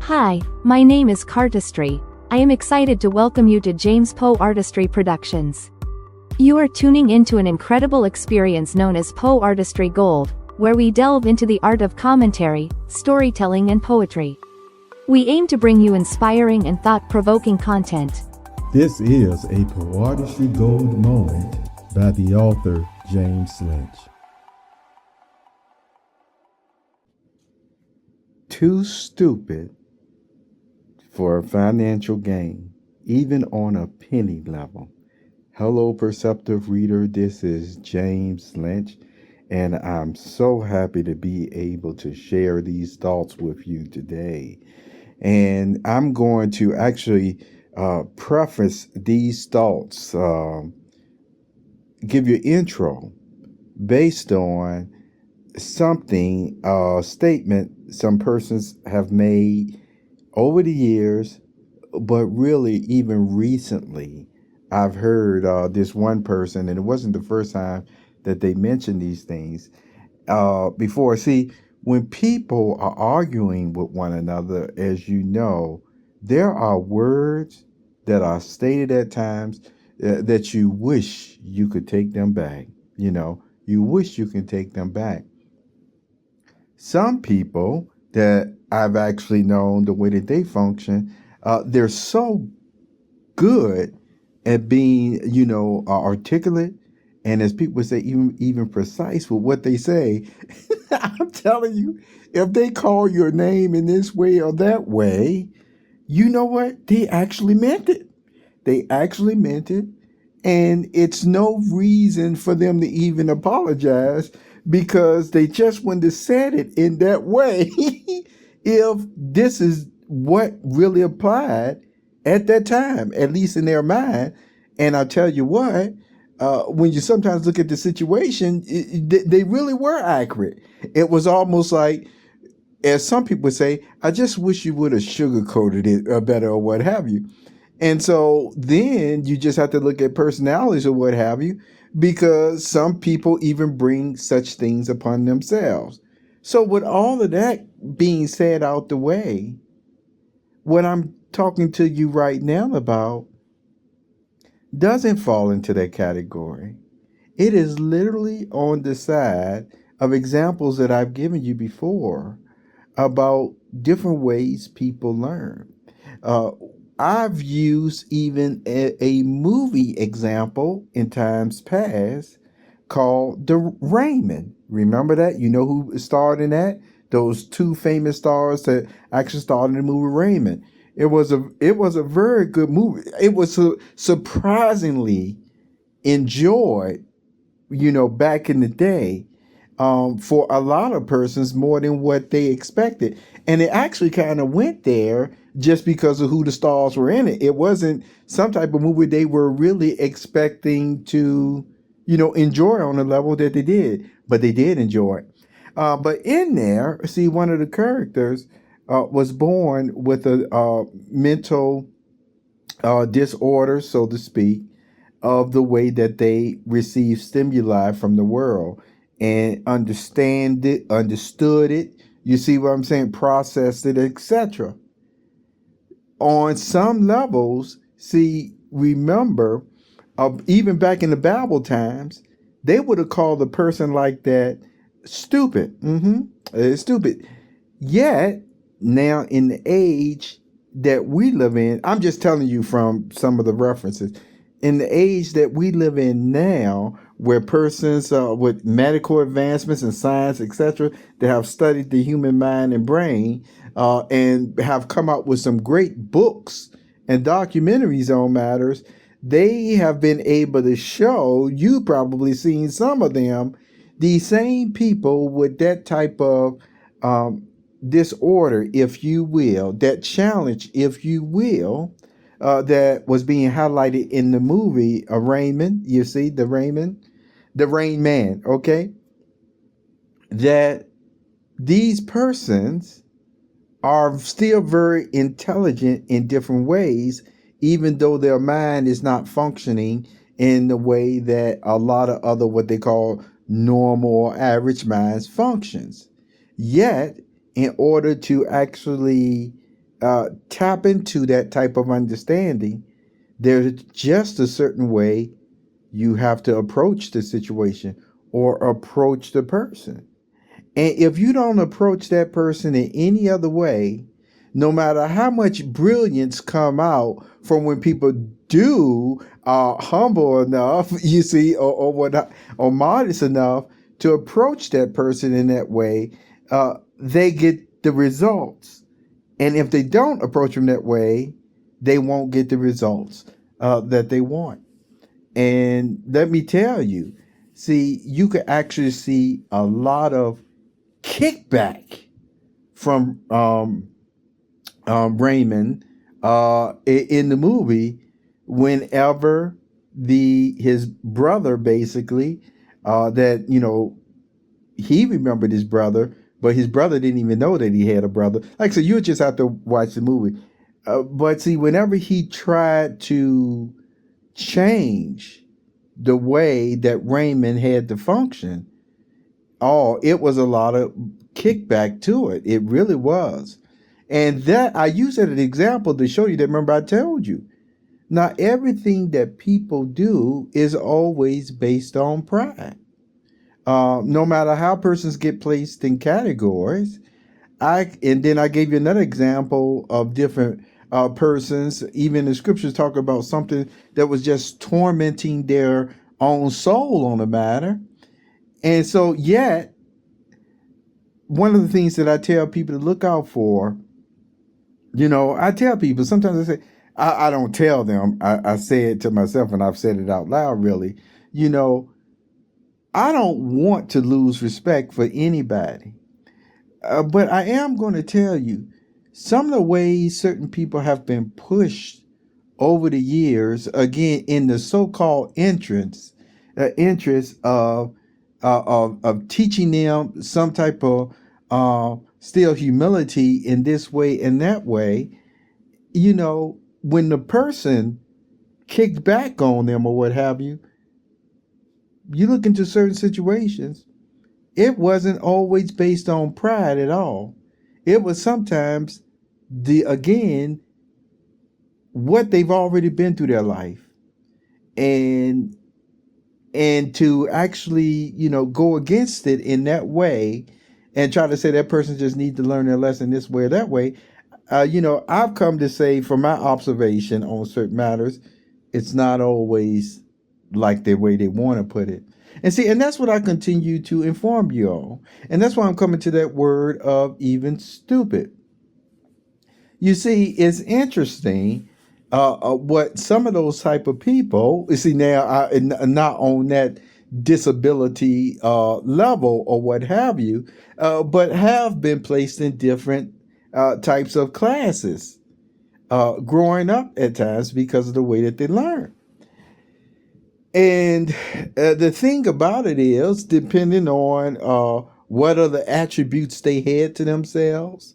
Hi, my name is Poeartistry. I am excited to welcome you to James Poeartistry Productions. You are tuning into an incredible experience known as Poeartistry Gold, where we delve into the art of commentary, storytelling and poetry. We aim to bring you inspiring and thought-provoking content. This is a Poeartistry Gold moment by the author James Lynch. Too stupid for financial gain, even on a penny level. Hello, perceptive reader. This is James Lynch, and I'm so happy to be able to share these thoughts with you today. And I'm going to actually preface these thoughts, give you an intro based on something, a statement some persons have made over the years, but really even recently. I've heard this one person, and it wasn't the first time that they mentioned these things before. See, when people are arguing with one another, as you know, there are words that are stated at times that you wish you could take them back. You know, you wish you can take them back. Some people that I've actually known, the way that they function, they're so good at being, articulate, and as people say, even precise with what they say. I'm telling you, if they call your name in this way or that way, you know what? They actually meant it. They actually meant it. And it's no reason for them to even apologize, because they just wouldn't have said it in that way if this is what really applied at that time, at least in their mind. And I'll tell you what, when you sometimes look at the situation, they really were accurate. It was almost like, as some people say, I just wish you would have sugarcoated it better or what have you. And so then you just have to look at personalities or what have you, because some people even bring such things upon themselves. So with all of that being said out the way, what I'm talking to you right now about doesn't fall into that category. It is literally on the side of examples that I've given you before about different ways people learn. I've used even a movie example in times past called The Raymond. Remember that? You know who starred in that? Those two famous stars that actually starred in the movie Raymond. It was a very good movie. It was surprisingly enjoyed, back in the day, for a lot of persons more than what they expected. And it actually kind of went there just because of who the stars were in it. It wasn't some type of movie they were really expecting to, enjoy on the level that they did. But they did enjoy it. But in there, see, one of the characters was born with a mental disorder, so to speak, of the way that they receive stimuli from the world and understood it. You see what I'm saying? Processed it, etc. On some levels, see, remember, even back in the Bible times, they would have called a person like that stupid. Stupid. Yet, now in the age that we live in, I'm just telling you from some of the references, in the age that we live in now, where persons with medical advancements in science, etc., that have studied the human mind and brain and have come out with some great books and documentaries on matters, they have been able to show, you probably seen some of them, these same people with that type of disorder, if you will, that challenge, if you will, that was being highlighted in the movie Raymond. You see, the Rain Man, okay? That these persons are still very intelligent in different ways, even though their mind is not functioning in the way that a lot of other what they call normal or average minds functions. Yet, in order to actually tap into that type of understanding, there's just a certain way you have to approach the situation or approach the person. And if you don't approach that person in any other way, no matter how much brilliance come out from when people do are humble enough, you see, or modest enough to approach that person in that way, they get the results. And if they don't approach them that way, they won't get the results that they want. And let me tell you, see, you could actually see a lot of kickback from Raymond in the movie whenever his brother basically that he remembered his brother, but his brother didn't even know that he had a brother. Like I said, you just have to watch the movie. But see, whenever he tried to change the way that Raymond had to function, it was a lot of kickback to it. It really was. And that I use that as an example to show you that, remember I told you, not everything that people do is always based on pride. No matter how persons get placed in categories, and then I gave you another example of different persons, even the scriptures talk about something that was just tormenting their own soul on the matter. And so yet, one of the things that I tell people to look out for, I tell people, sometimes I say, I don't tell them, I say it to myself, and I've said it out loud really, I don't want to lose respect for anybody. But I am going to tell you, some of the ways certain people have been pushed over the years, again, in the so-called interest of teaching them some type of still humility in this way and that way, when the person kicked back on them or what have you, you look into certain situations, it wasn't always based on pride at all. It was sometimes what they've already been through their life. And to actually, go against it in that way and try to say that person just needs to learn their lesson this way or that way. I've come to say from my observation on certain matters, it's not always like the way they want to put it. And that's what I continue to inform you all. And that's why I'm coming to that word of even stupid. You see, it's interesting what some of those type of people, you see now, not on that disability level or what have you, but have been placed in different types of classes growing up at times because of the way that they learn. And the thing about it is, depending on what are the attributes they had to themselves,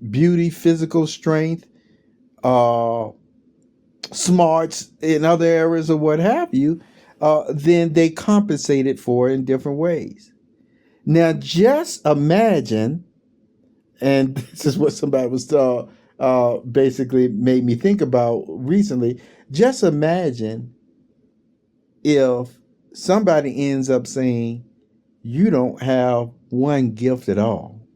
beauty, physical strength, smarts in other areas or what have you, then they compensated for it in different ways. Now, just imagine, and this is what somebody was basically made me think about recently, just imagine if somebody ends up saying you don't have one gift at all.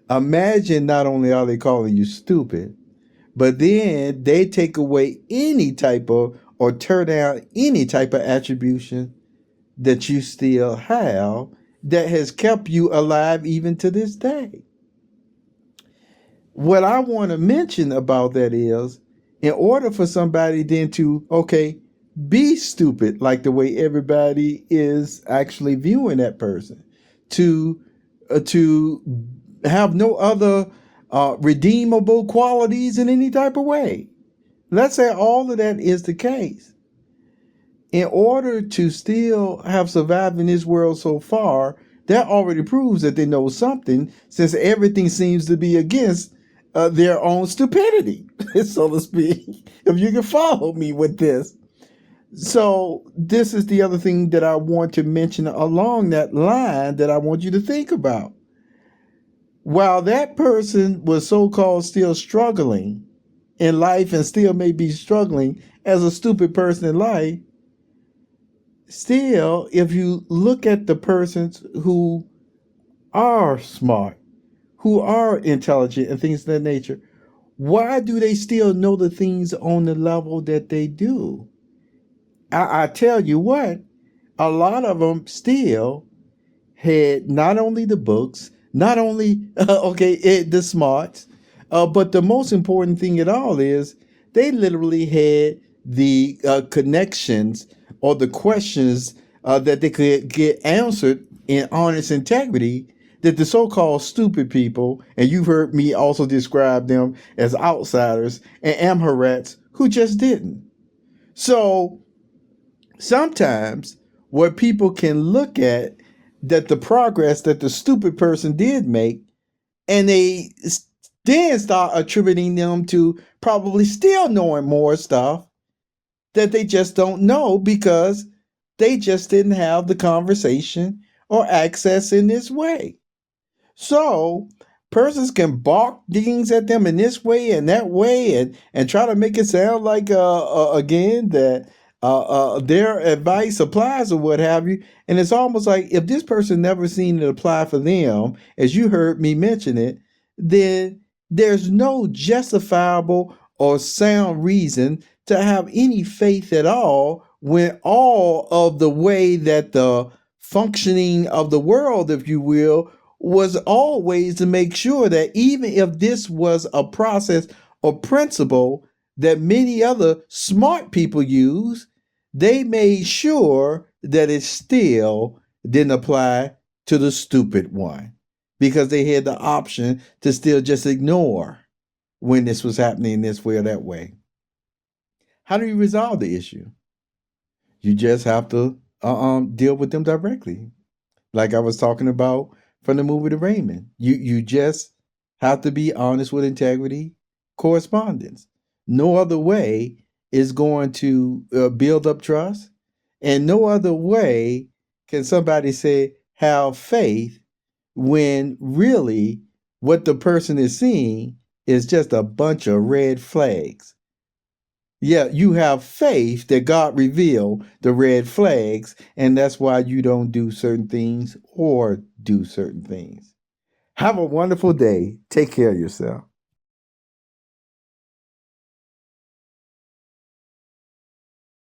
Imagine not only are they calling you stupid, but then they take away any type of, or tear down any type of attribution that you still have that has kept you alive even to this day. What I want to mention about that is, in order for somebody then to, be stupid, like the way everybody is actually viewing that person, to have no other redeemable qualities in any type of way. Let's say all of that is the case. In order to still have survived in this world so far, that already proves that they know something, since everything seems to be against their own stupidity, so to speak, if you can follow me with this. So this is the other thing that I want to mention along that line that I want you to think about. while that person was so-called still struggling in life and still may be struggling as a stupid person in life, still, if you look at the persons who are smart, who are intelligent and things of that nature, why do they still know the things on the level that they do? I tell you what, a lot of them still had not only the books, not only the smarts, but the most important thing at all is they literally had the connections or the questions that they could get answered in honest integrity that the so-called stupid people, and you've heard me also describe them as outsiders and amharats who just didn't. So sometimes what people can look at that the progress that the stupid person did make, and they then start attributing them to probably still knowing more stuff that they just don't know because they just didn't have the conversation or access in this way. So persons can bark things at them in this way and that way, and try to make it sound like again that their advice applies or what have you. And it's almost like if this person never seen it apply for them, as you heard me mention it, then there's no justifiable or sound reason to have any faith at all when all of the way that the functioning of the world, if you will, was always to make sure that even if this was a process or principle that many other smart people use, they made sure that it still didn't apply to the stupid one because they had the option to still just ignore when this was happening this way or that way. How do you resolve the issue? You just have to deal with them directly. Like I was talking about from the movie The Raymond. You just have to be honest with integrity, correspondence. No other way is going to build up trust, and no other way can somebody say have faith when really what the person is seeing is just a bunch of red flags. Yeah, you have faith that God revealed the red flags, and that's why you don't do certain things or do certain things. Have a wonderful day. Take care of yourself.